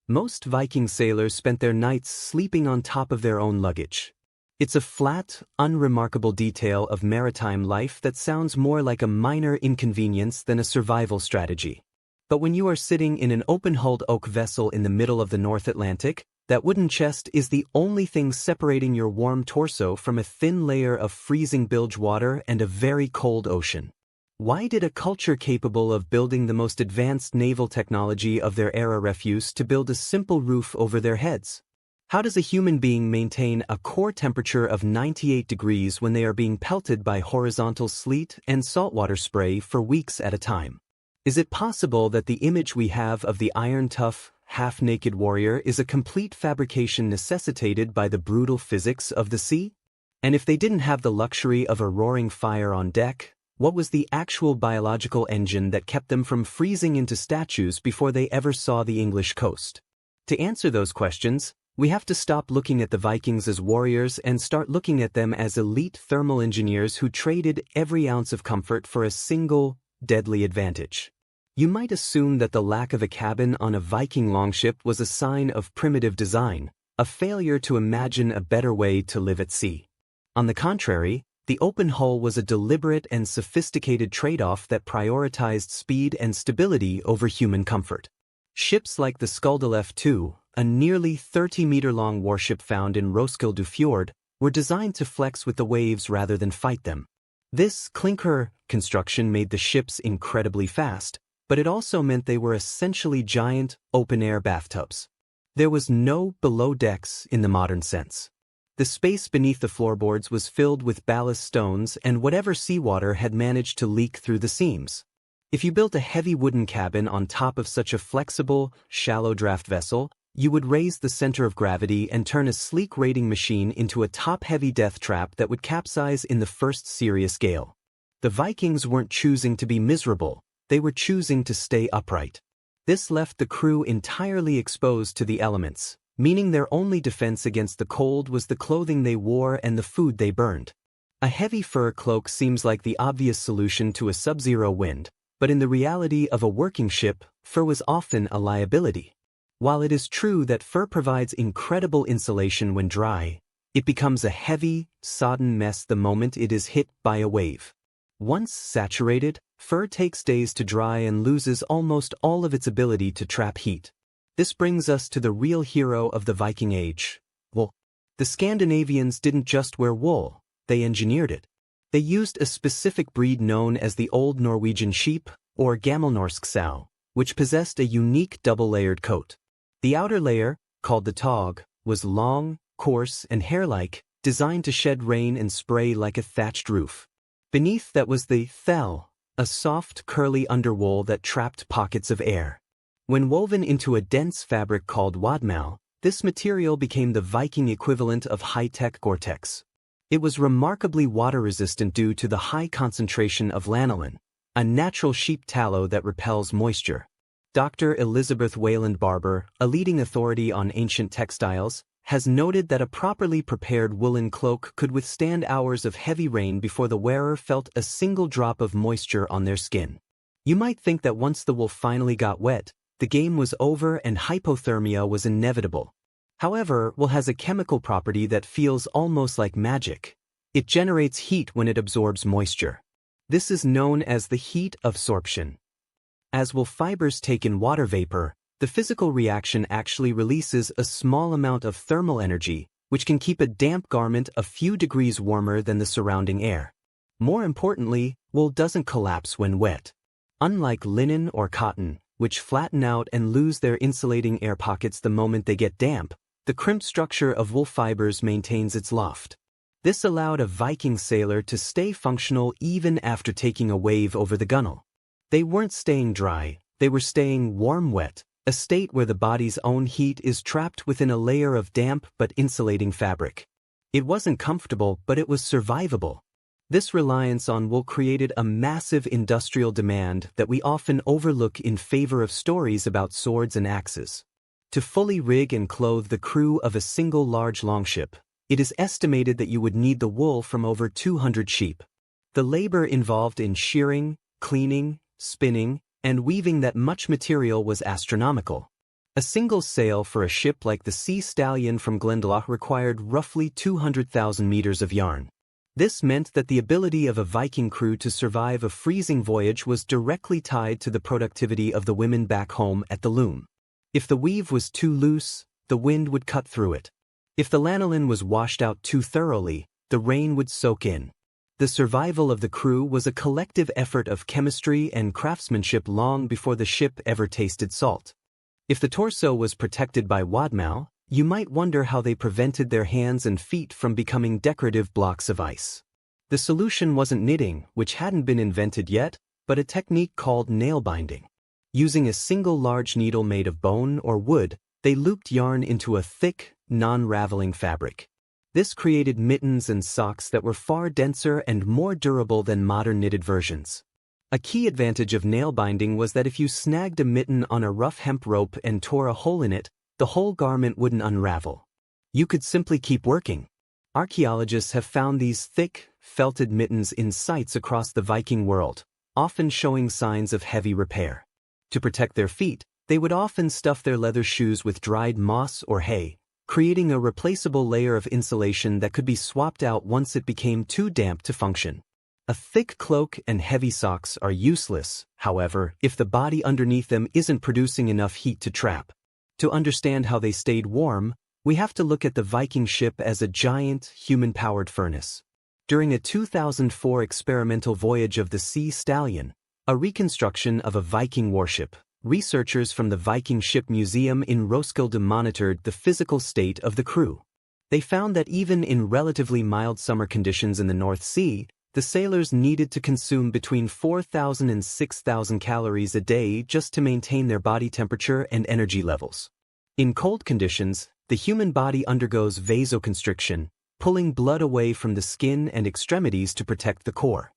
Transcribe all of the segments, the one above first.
Most Viking sailors spent their nights sleeping on top of their own luggage. It's a flat, unremarkable detail of maritime life that sounds more like a minor inconvenience than a survival strategy. But when you are sitting in an open-hulled oak vessel in the middle of the North Atlantic, that wooden chest is the only thing separating your warm torso from a thin layer of freezing bilge water and a very cold ocean. Why did a culture capable of building the most advanced naval technology of their era refuse to build a simple roof over their heads? How does a human being maintain a core temperature of 98 degrees when they are being pelted by horizontal sleet and saltwater spray for weeks at a time? Is it possible that the image we have of the iron-tough, half-naked warrior is a complete fabrication necessitated by the brutal physics of the sea? And if they didn't have the luxury of a roaring fire on deck, what was the actual biological engine that kept them from freezing into statues before they ever saw the English coast? To answer those questions, we have to stop looking at the Vikings as warriors and start looking at them as elite thermal engineers who traded every ounce of comfort for a single, deadly advantage. You might assume that the lack of a cabin on a Viking longship was a sign of primitive design, a failure to imagine a better way to live at sea. On the contrary, the open hull was a deliberate and sophisticated trade-off that prioritized speed and stability over human comfort. Ships like the Skaldalef II, a nearly 30-meter-long warship found in Roskilde Fjord, were designed to flex with the waves rather than fight them. This clinker construction made the ships incredibly fast, but it also meant they were essentially giant, open-air bathtubs. There was no below decks in the modern sense. The space beneath the floorboards was filled with ballast stones and whatever seawater had managed to leak through the seams. If you built a heavy wooden cabin on top of such a flexible, shallow draft vessel, you would raise the center of gravity and turn a sleek raiding machine into a top-heavy death trap that would capsize in the first serious gale. The Vikings weren't choosing to be miserable, they were choosing to stay upright. This left the crew entirely exposed to the elements, meaning their only defense against the cold was the clothing they wore and the food they burned. A heavy fur cloak seems like the obvious solution to a sub-zero wind, but in the reality of a working ship, fur was often a liability. While it is true that fur provides incredible insulation when dry, it becomes a heavy, sodden mess the moment it is hit by a wave. Once saturated, fur takes days to dry and loses almost all of its ability to trap heat. This brings us to the real hero of the Viking Age, wool. The Scandinavians didn't just wear wool, they engineered it. They used a specific breed known as the Old Norwegian sheep, or Gammelnorsk sow, which possessed a unique double-layered coat. The outer layer, called the tog, was long, coarse, and hair-like, designed to shed rain and spray like a thatched roof. Beneath that was the thell, a soft, curly underwool that trapped pockets of air. When woven into a dense fabric called wadmal, this material became the Viking equivalent of high-tech Gore-Tex. It was remarkably water-resistant due to the high concentration of lanolin, a natural sheep tallow that repels moisture. Dr. Elizabeth Wayland Barber, a leading authority on ancient textiles, has noted that a properly prepared woolen cloak could withstand hours of heavy rain before the wearer felt a single drop of moisture on their skin. You might think that once the wool finally got wet, the game was over and hypothermia was inevitable. However, wool has a chemical property that feels almost like magic. It generates heat when it absorbs moisture. This is known as the heat absorption. As wool fibers take in water vapor, the physical reaction actually releases a small amount of thermal energy, which can keep a damp garment a few degrees warmer than the surrounding air. More importantly, wool doesn't collapse when wet. Unlike linen or cotton, which flatten out and lose their insulating air pockets the moment they get damp, the crimped structure of wool fibers maintains its loft. This allowed a Viking sailor to stay functional even after taking a wave over the gunwale. They weren't staying dry, they were staying warm-wet, a state where the body's own heat is trapped within a layer of damp but insulating fabric. It wasn't comfortable, but it was survivable. This reliance on wool created a massive industrial demand that we often overlook in favor of stories about swords and axes. To fully rig and clothe the crew of a single large longship, it is estimated that you would need the wool from over 200 sheep. The labor involved in shearing, cleaning, spinning, and weaving that much material was astronomical. A single sail for a ship like the Sea Stallion from Glendalough required roughly 200,000 meters of yarn. This meant that the ability of a Viking crew to survive a freezing voyage was directly tied to the productivity of the women back home at the loom. If the weave was too loose, the wind would cut through it. If the lanolin was washed out too thoroughly, the rain would soak in. The survival of the crew was a collective effort of chemistry and craftsmanship long before the ship ever tasted salt. If the torso was protected by wadmal, you might wonder how they prevented their hands and feet from becoming decorative blocks of ice. The solution wasn't knitting, which hadn't been invented yet, but a technique called nail binding. Using a single large needle made of bone or wood, they looped yarn into a thick, non-raveling fabric. This created mittens and socks that were far denser and more durable than modern knitted versions. A key advantage of nail binding was that if you snagged a mitten on a rough hemp rope and tore a hole in it, the whole garment wouldn't unravel. You could simply keep working. Archaeologists have found these thick, felted mittens in sites across the Viking world, often showing signs of heavy repair. To protect their feet, they would often stuff their leather shoes with dried moss or hay, creating a replaceable layer of insulation that could be swapped out once it became too damp to function. A thick cloak and heavy socks are useless, however, if the body underneath them isn't producing enough heat to trap. To understand how they stayed warm, we have to look at the Viking ship as a giant, human-powered furnace. During a 2004 experimental voyage of the Sea Stallion, a reconstruction of a Viking warship, researchers from the Viking Ship Museum in Roskilde monitored the physical state of the crew. They found that even in relatively mild summer conditions in the North Sea, the sailors needed to consume between 4,000 and 6,000 calories a day just to maintain their body temperature and energy levels. In cold conditions, the human body undergoes vasoconstriction, pulling blood away from the skin and extremities to protect the core.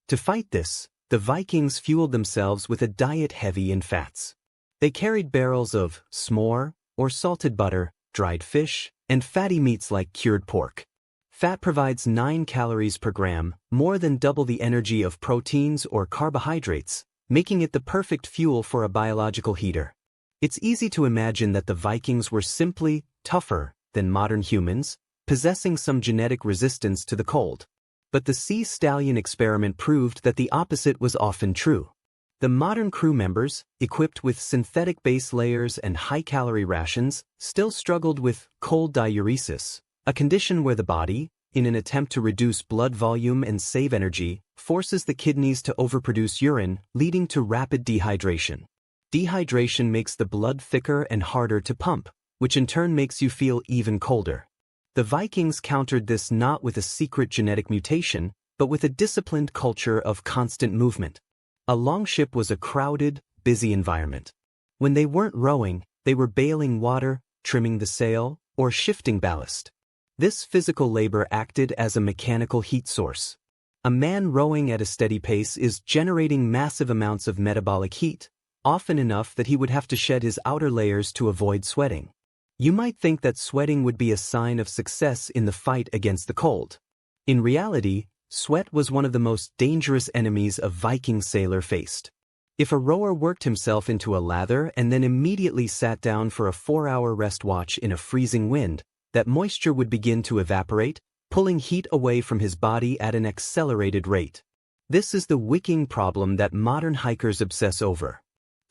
To fight this, the Vikings fueled themselves with a diet heavy in fats. They carried barrels of s'more, or salted butter, dried fish, and fatty meats like cured pork. Fat provides 9 calories per gram, more than double the energy of proteins or carbohydrates, making it the perfect fuel for a biological heater. It's easy to imagine that the Vikings were simply tougher than modern humans, possessing some genetic resistance to the cold. But the Sea Stallion experiment proved that the opposite was often true. The modern crew members, equipped with synthetic base layers and high-calorie rations, still struggled with cold diuresis, a condition where the body, in an attempt to reduce blood volume and save energy, forces the kidneys to overproduce urine, leading to rapid dehydration. Dehydration makes the blood thicker and harder to pump, which in turn makes you feel even colder. The Vikings countered this not with a secret genetic mutation, but with a disciplined culture of constant movement. A longship was a crowded, busy environment. When they weren't rowing, they were bailing water, trimming the sail, or shifting ballast. This physical labor acted as a mechanical heat source. A man rowing at a steady pace is generating massive amounts of metabolic heat, often enough that he would have to shed his outer layers to avoid sweating. You might think that sweating would be a sign of success in the fight against the cold. In reality, sweat was one of the most dangerous enemies a Viking sailor faced. If a rower worked himself into a lather and then immediately sat down for a 4-hour rest watch in a freezing wind, that moisture would begin to evaporate, pulling heat away from his body at an accelerated rate. This is the wicking problem that modern hikers obsess over.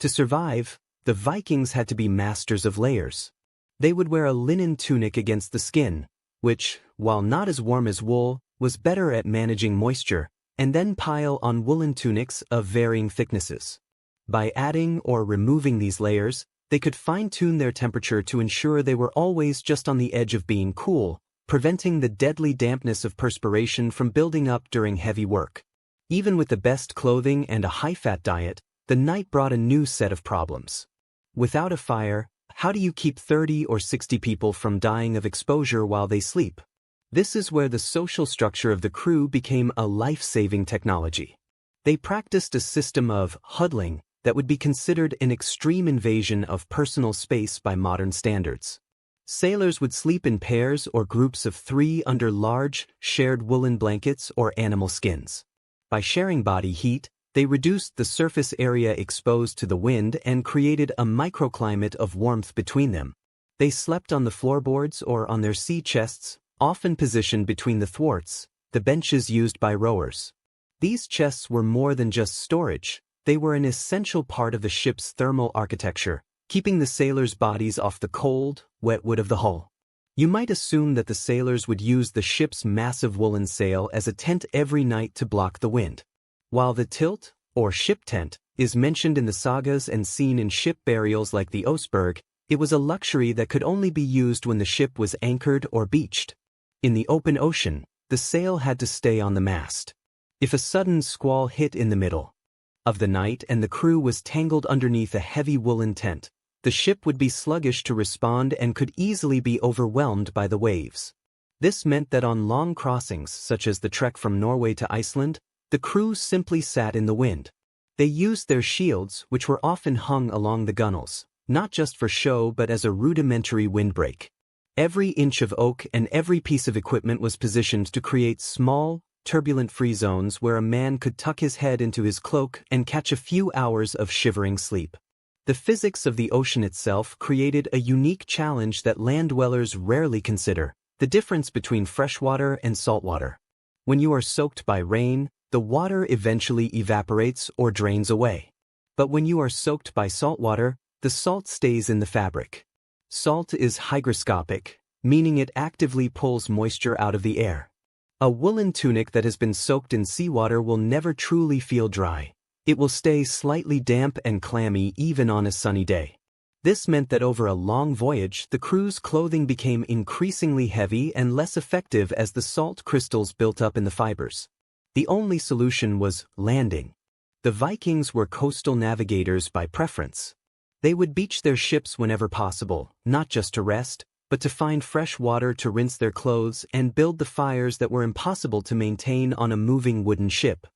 To survive, the Vikings had to be masters of layers. They would wear a linen tunic against the skin, which, while not as warm as wool, was better at managing moisture, and then pile on woolen tunics of varying thicknesses. By adding or removing these layers, they could fine-tune their temperature to ensure they were always just on the edge of being cool, preventing the deadly dampness of perspiration from building up during heavy work. Even with the best clothing and a high-fat diet, the night brought a new set of problems. Without a fire, how do you keep 30 or 60 people from dying of exposure while they sleep? This is where the social structure of the crew became a life-saving technology. They practiced a system of huddling that would be considered an extreme invasion of personal space by modern standards. Sailors would sleep in pairs or groups of 3 under large, shared woolen blankets or animal skins. By sharing body heat, They reduced the surface area exposed to the wind and created a microclimate of warmth between them. They slept on the floorboards or on their sea chests, often positioned between the thwarts, the benches used by rowers. These chests were more than just storage, they were an essential part of the ship's thermal architecture, keeping the sailors' bodies off the cold, wet wood of the hull. You might assume that the sailors would use the ship's massive woolen sail as a tent every night to block the wind. While the tilt, or ship tent, is mentioned in the sagas and seen in ship burials like the Oseberg, it was a luxury that could only be used when the ship was anchored or beached. In the open ocean, the sail had to stay on the mast. If a sudden squall hit in the middle of the night and the crew was tangled underneath a heavy woolen tent, the ship would be sluggish to respond and could easily be overwhelmed by the waves. This meant that on long crossings such as the trek from Norway to Iceland, the crew simply sat in the wind. They used their shields, which were often hung along the gunwales, not just for show but as a rudimentary windbreak. Every inch of oak and every piece of equipment was positioned to create small, turbulent free zones where a man could tuck his head into his cloak and catch a few hours of shivering sleep. The physics of the ocean itself created a unique challenge that land dwellers rarely consider: the difference between freshwater and saltwater. When you are soaked by rain, the water eventually evaporates or drains away. But when you are soaked by saltwater, the salt stays in the fabric. Salt is hygroscopic, meaning it actively pulls moisture out of the air. A woolen tunic that has been soaked in seawater will never truly feel dry. It will stay slightly damp and clammy even on a sunny day. This meant that over a long voyage, the crew's clothing became increasingly heavy and less effective as the salt crystals built up in the fibers. The only solution was landing. The Vikings were coastal navigators by preference. They would beach their ships whenever possible, not just to rest, but to find fresh water to rinse their clothes and build the fires that were impossible to maintain on a moving wooden ship.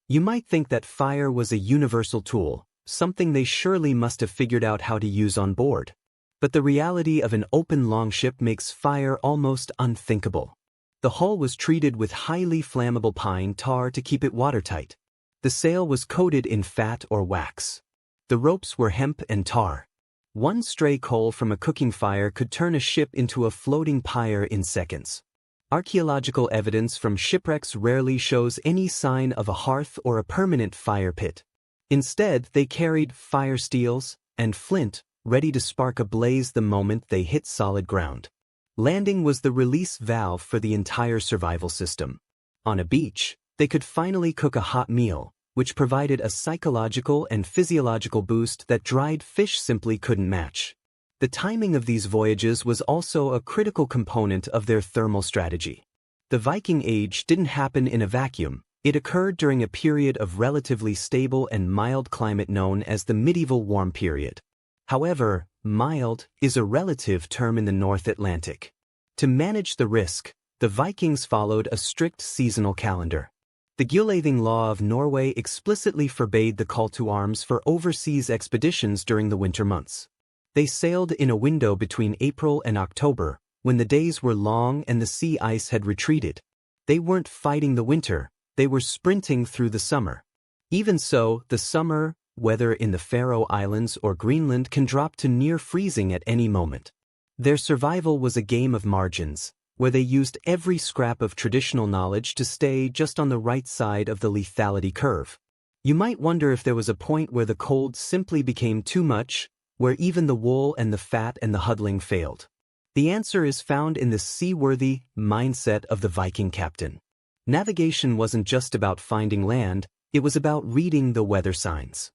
You might think that fire was a universal tool, something they surely must have figured out how to use on board. But the reality of an open longship makes fire almost unthinkable. The hull was treated with highly flammable pine tar to keep it watertight. The sail was coated in fat or wax. The ropes were hemp and tar. One stray coal from a cooking fire could turn a ship into a floating pyre in seconds. Archaeological evidence from shipwrecks rarely shows any sign of a hearth or a permanent fire pit. Instead, they carried fire steels and flint, ready to spark a blaze the moment they hit solid ground. Landing was the release valve for the entire survival system. On a beach, they could finally cook a hot meal, which provided a psychological and physiological boost that dried fish simply couldn't match. The timing of these voyages was also a critical component of their thermal strategy. The Viking Age didn't happen in a vacuum. It occurred during a period of relatively stable and mild climate known as the medieval warm period. However, mild is a relative term in the North Atlantic. To manage the risk, the Vikings followed a strict seasonal calendar. The Gulathing Law of Norway explicitly forbade the call to arms for overseas expeditions during the winter months. They sailed in a window between April and October, when the days were long and the sea ice had retreated. They weren't fighting the winter, they were sprinting through the summer. Even so, the summer weather in the Faroe Islands or Greenland can drop to near freezing at any moment. Their survival was a game of margins, where they used every scrap of traditional knowledge to stay just on the right side of the lethality curve. You might wonder if there was a point where the cold simply became too much, where even the wool and the fat and the huddling failed. The answer is found in the seaworthy mindset of the Viking captain. Navigation wasn't just about finding land, it was about reading the weather signs.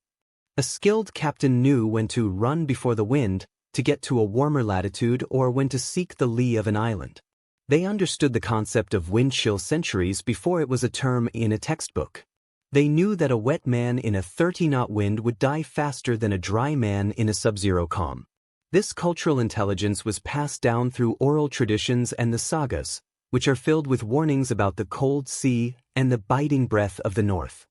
A skilled captain knew when to run before the wind, to get to a warmer latitude, or when to seek the lee of an island. They understood the concept of wind chill centuries before it was a term in a textbook. They knew that a wet man in a 30-knot wind would die faster than a dry man in a sub-zero calm. This cultural intelligence was passed down through oral traditions and the sagas, which are filled with warnings about the cold sea and the biting breath of the north.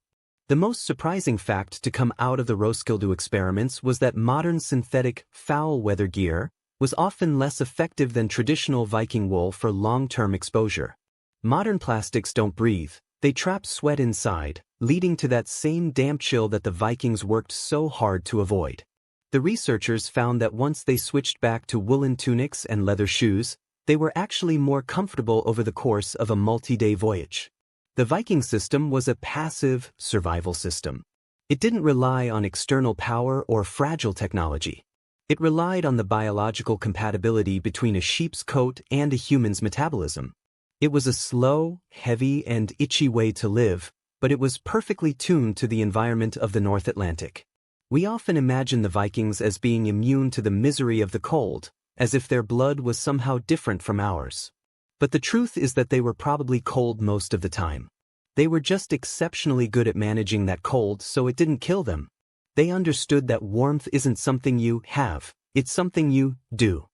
The most surprising fact to come out of the Roskilde experiments was that modern synthetic foul weather gear was often less effective than traditional Viking wool for long-term exposure. Modern plastics don't breathe, they trap sweat inside, leading to that same damp chill that the Vikings worked so hard to avoid. The researchers found that once they switched back to woolen tunics and leather shoes, they were actually more comfortable over the course of a multi-day voyage. The Viking system was a passive survival system. It didn't rely on external power or fragile technology. It relied on the biological compatibility between a sheep's coat and a human's metabolism. It was a slow, heavy, and itchy way to live, but it was perfectly tuned to the environment of the North Atlantic. We often imagine the Vikings as being immune to the misery of the cold, as if their blood was somehow different from ours. But the truth is that they were probably cold most of the time. They were just exceptionally good at managing that cold, so it didn't kill them. They understood that warmth isn't something you have, it's something you do.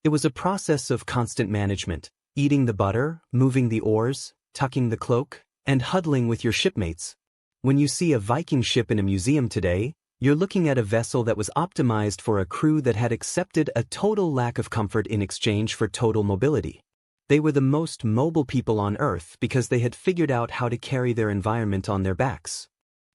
It was a process of constant management, eating the butter, moving the oars, tucking the cloak, and huddling with your shipmates. When you see a Viking ship in a museum today, you're looking at a vessel that was optimized for a crew that had accepted a total lack of comfort in exchange for total mobility. They were the most mobile people on Earth because they had figured out how to carry their environment on their backs.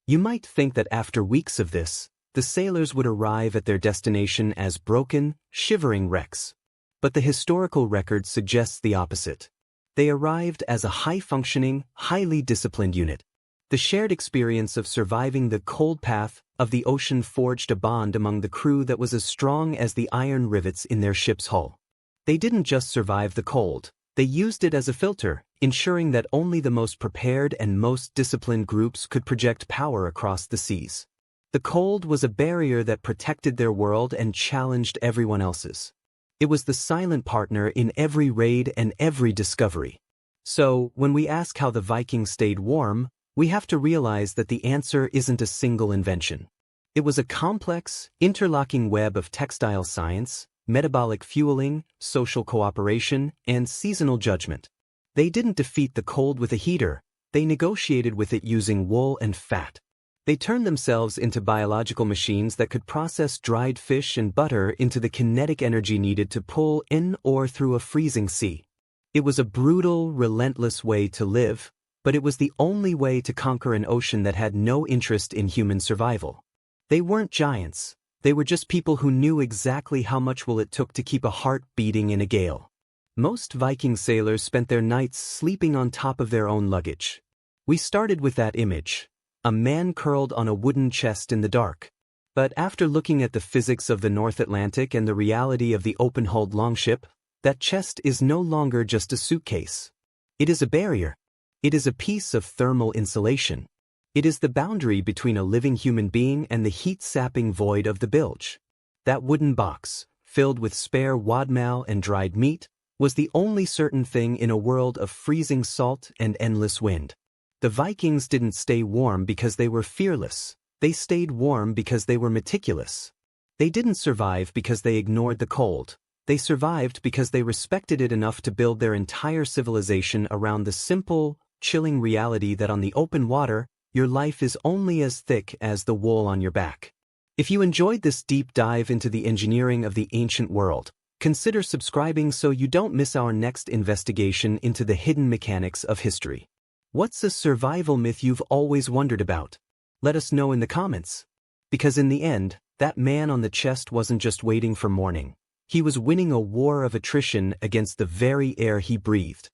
You might think that after weeks of this, the sailors would arrive at their destination as broken, shivering wrecks. But the historical record suggests the opposite. They arrived as a high-functioning, highly disciplined unit. The shared experience of surviving the cold path of the ocean forged a bond among the crew that was as strong as the iron rivets in their ship's hull. They didn't just survive the cold, they used it as a filter, ensuring that only the most prepared and most disciplined groups could project power across the seas. The cold was a barrier that protected their world and challenged everyone else's. It was the silent partner in every raid and every discovery. So, when we ask how the Vikings stayed warm, we have to realize that the answer isn't a single invention. It was a complex, interlocking web of textile science, metabolic fueling, social cooperation, and seasonal judgment. They didn't defeat the cold with a heater, they negotiated with it using wool and fat. They turned themselves into biological machines that could process dried fish and butter into the kinetic energy needed to pull in or through a freezing sea. It was a brutal, relentless way to live, but it was the only way to conquer an ocean that had no interest in human survival. They weren't giants, they were just people who knew exactly how much it took to keep a heart beating in a gale. Most Viking sailors spent their nights sleeping on top of their own luggage. We started with that image, a man curled on a wooden chest in the dark. But after looking at the physics of the North Atlantic and the reality of the open-hulled longship, that chest is no longer just a suitcase. It is a barrier. It is a piece of thermal insulation. It is the boundary between a living human being and the heat-sapping void of the bilge. That wooden box, filled with spare wadmal and dried meat, was the only certain thing in a world of freezing salt and endless wind. The Vikings didn't stay warm because they were fearless. They stayed warm because they were meticulous. They didn't survive because they ignored the cold. They survived because they respected it enough to build their entire civilization around the simple, chilling reality that on the open water, your life is only as thick as the wool on your back. If you enjoyed this deep dive into the engineering of the ancient world, consider subscribing so you don't miss our next investigation into the hidden mechanics of history. What's a survival myth you've always wondered about? Let us know in the comments. Because in the end, that man on the chest wasn't just waiting for morning. He was winning a war of attrition against the very air he breathed.